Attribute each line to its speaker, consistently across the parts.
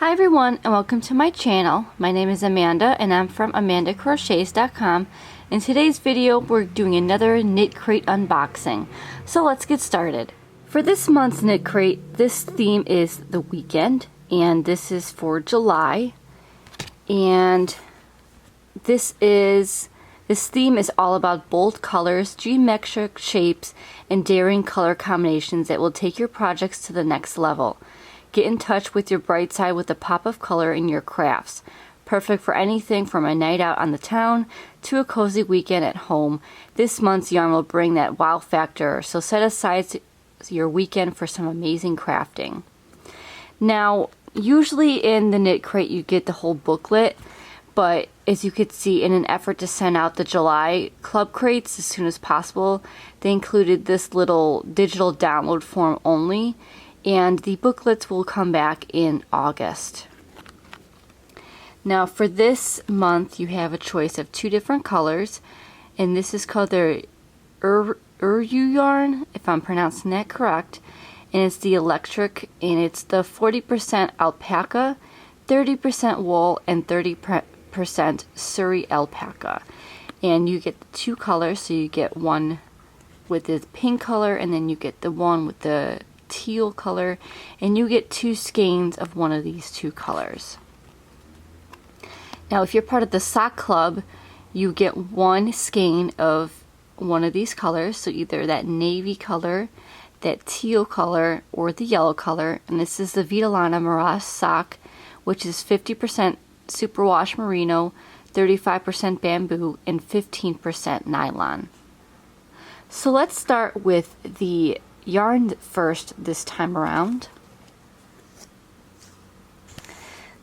Speaker 1: Hi everyone, and welcome to my channel. My name is Amanda and I'm from amandacrochets.com. In today's video we're doing another knit crate unboxing. So let's get started. For this month's knit crate, this theme is the weekend, and this is for July. And this theme is all about bold colors, geometric shapes, and daring color combinations that will take your projects to the next level. Get in touch with your bright side with a pop of color in your crafts. Perfect for anything from a night out on the town to a cozy weekend at home. This month's yarn will bring that wow factor, so set aside your weekend for some amazing crafting. Now, usually in the knit crate you get the whole booklet, but as you could see, in an effort to send out the July club crates as soon as possible, they included this little digital download form only. And the booklets will come back in August. Now for this month you have a choice of two different colors, and this is called the Uru yarn, if I'm pronouncing that correct, and it's the electric, and it's the 40% alpaca, 30% wool, and 30% suri alpaca. And you get the two colors, so you get one with the pink color and then you get the one with the teal color, and you get two skeins of one of these two colors. Now if you're part of the sock club, you get one skein of one of these colors, so either that navy color, that teal color, or the yellow color. And this is the Vitalana Mirage sock, which is 50% superwash merino, 35% bamboo, and 15% nylon. So let's start with the yarn first this time around.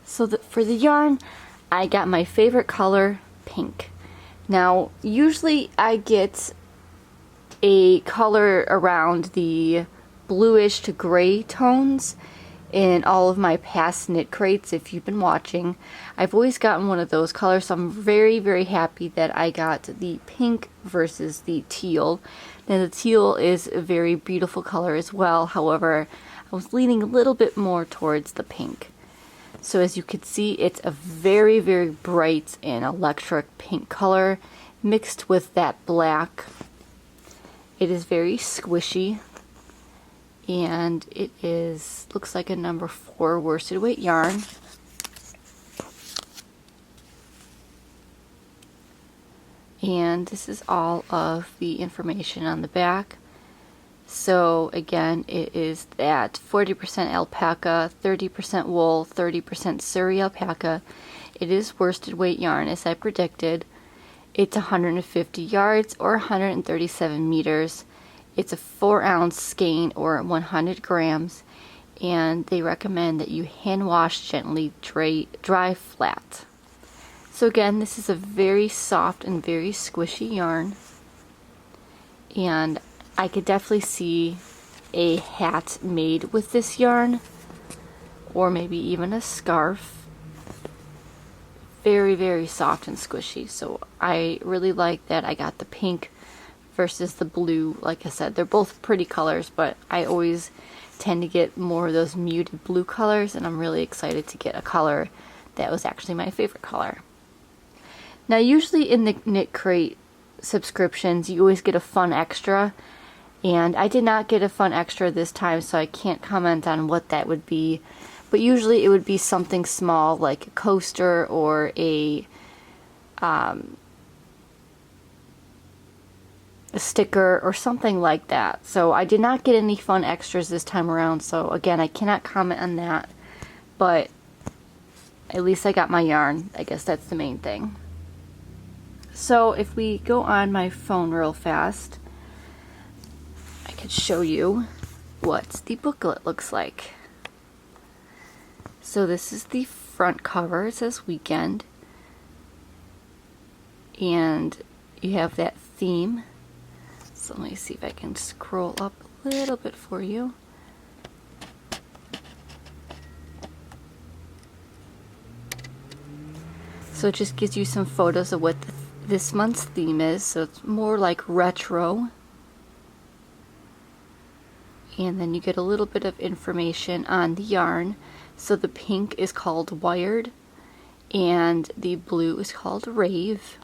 Speaker 1: So for the yarn, I got my favorite color, pink. Now usually I get a color around the bluish to gray tones in all of my past knit crates. If you've been watching, I've always gotten one of those colors, so I'm very happy that I got the pink versus the teal. Now the teal is a very beautiful color as well, however I was leaning a little bit more towards the pink. So as you can see, it's a very bright and electric pink color mixed with that black. It is very squishy, and it looks like a number 4 worsted weight yarn. And this is all of the information on the back. So again, it is that 40% alpaca, 30% wool, 30% suri alpaca. It is worsted weight yarn as I predicted. It's 150 yards or 137 meters. It's a 4-ounce skein or 100 grams, and they recommend that you hand wash gently, dry flat. So again, this is a very soft and very squishy yarn, and I could definitely see a hat made with this yarn, or maybe even a scarf. Very soft and squishy, so I really like that I got the pink versus the blue. Like I said, they're both pretty colors, but I always tend to get more of those muted blue colors, and I'm really excited to get a color that was actually my favorite color. Now usually in the knit crate subscriptions you always get a fun extra, and I did not get a fun extra this time, so I can't comment on what that would be, but usually it would be something small like a coaster or a sticker or something like that. So I did not get any fun extras this time around, so again I cannot comment on that, but at least I got my yarn. I guess that's the main thing. So if we go on my phone real fast, I could show you what the booklet looks like. So this is the front cover. It says weekend, and you have that theme. So let me see if I can scroll up a little bit for you. So it just gives you some photos of what this month's theme is. So it's more like retro. And then you get a little bit of information on the yarn. So the pink is called Wired, and the blue is called Rave.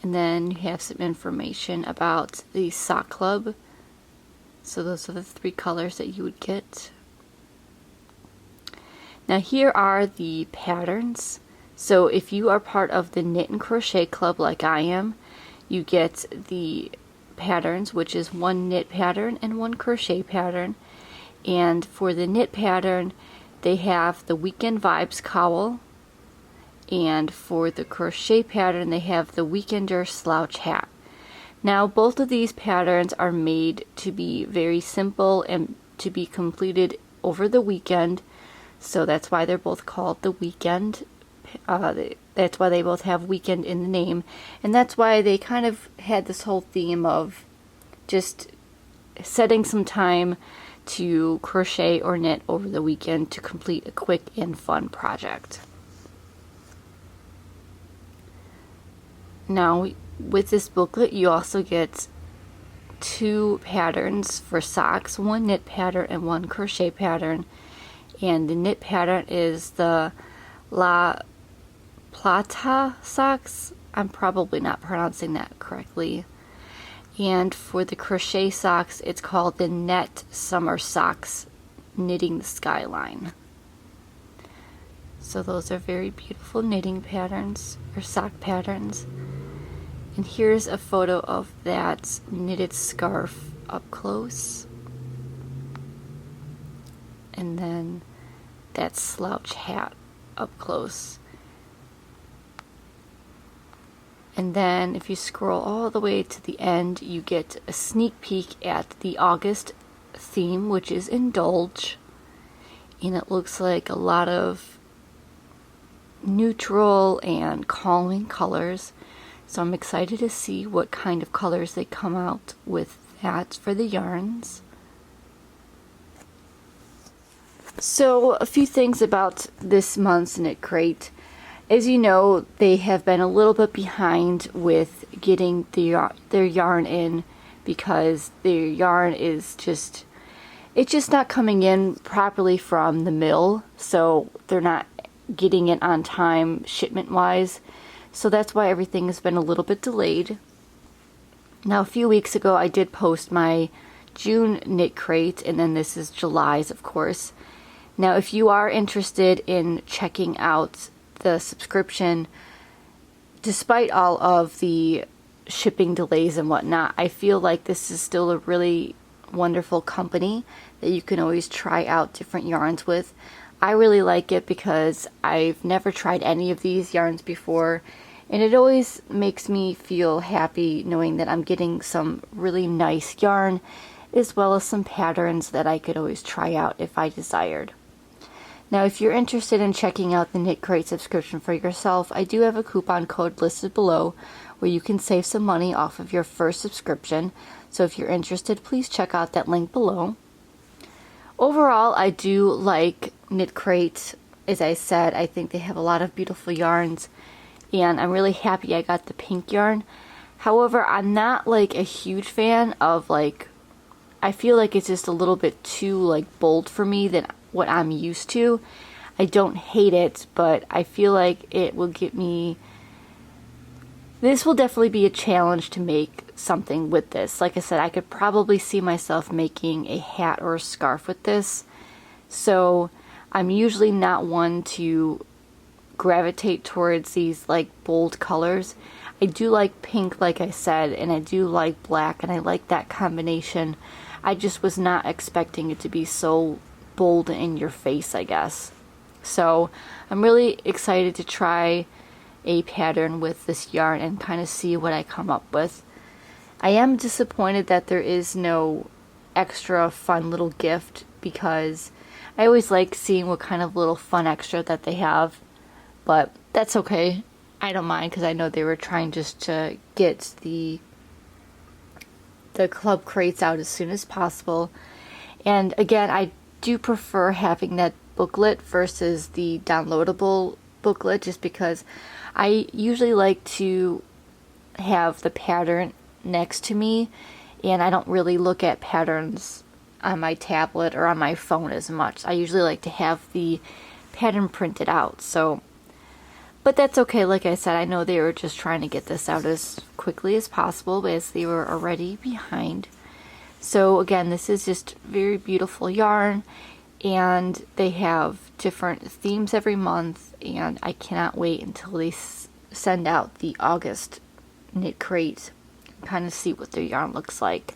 Speaker 1: And then you have some information about the sock club. So those are the 3 colors that you would get. Now here are the patterns. So if you are part of the Knit and Crochet Club like I am, you get the patterns, which is 1 knit pattern and 1 crochet pattern. And for the knit pattern, they have the Weekend Vibes cowl, and for the crochet pattern they have the Weekender slouch hat. Now both of these patterns are made to be very simple and to be completed over the weekend, so that's why they're both called the Weekend. That's why they both have weekend in the name, and that's why they kind of had this whole theme of just setting some time to crochet or knit over the weekend to complete a quick and fun project. Now with this booklet you also get 2 patterns for socks, 1 knit pattern and 1 crochet pattern. And the knit pattern is the La Plata socks. I'm probably not pronouncing that correctly. And for the crochet socks, it's called the Net Summer Socks Knitting the Skyline. So those are very beautiful knitting patterns, or sock patterns. And here's a photo of that knitted scarf up close. And then that slouch hat up close. And then if you scroll all the way to the end, you get a sneak peek at the August theme, which is Indulge. And it looks like a lot of neutral and calming colors. So I'm excited to see what kind of colors they come out with that for the yarns. So a few things about this month's Knit Crate. As you know, they have been a little bit behind with getting their yarn in, because their yarn is just, it's just not coming in properly from the mill, so they're not getting it on time shipment wise. So that's why everything has been a little bit delayed. Now a few weeks ago I did post my June Knit Crate, and then this is July's, of course. Now if you are interested in checking out the subscription, despite all of the shipping delays and whatnot, I feel like this is still a really wonderful company that you can always try out different yarns with. I really like it because I've never tried any of these yarns before, and it always makes me feel happy knowing that I'm getting some really nice yarn, as well as some patterns that I could always try out if I desired. Now if you're interested in checking out the Knit Crate subscription for yourself, I do have a coupon code listed below where you can save some money off of your first subscription. So if you're interested, please check out that link below. Overall, I do like Knit Crate. As I said, I think they have a lot of beautiful yarns, and I'm really happy I got the pink yarn. However, I'm not like a huge fan of, like, I feel like it's just a little bit too like bold for me than what I'm used to. I don't hate it, but I feel like it will get me, this will definitely be a challenge to make something with this. Like I said, I could probably see myself making a hat or a scarf with this. So I'm usually not one to gravitate towards these like bold colors. I do like pink, like I said, and I do like black, and I like that combination. I just was not expecting it to be so bold in your face, I guess. So I'm really excited to try a pattern with this yarn and kind of see what I come up with. I am disappointed that there is no extra fun little gift, because I always like seeing what kind of little fun extra that they have, but that's okay. I don't mind, because I know they were trying just to get the club crates out as soon as possible. And again, I do prefer having that booklet versus the downloadable booklet, just because I usually like to have the pattern next to me and I don't really look at patterns on my tablet or on my phone as much. I usually like to have the pattern printed out, so, but that's okay. Like I said, I know they were just trying to get this out as quickly as possible, as they were already behind. So again, this is just very beautiful yarn, and they have different themes every month, and I cannot wait until they send out the August knit crate, kind of see what their yarn looks like.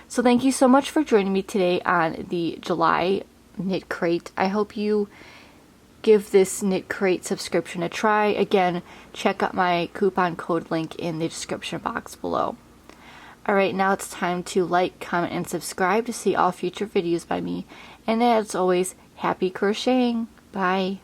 Speaker 1: So thank you so much for joining me today on the July knit crate. I hope you give this knit crate subscription a try. Again, check out my coupon code link in the description box below. Alright, now it's time to like, comment, and subscribe to see all future videos by me. And as always, happy crocheting! Bye!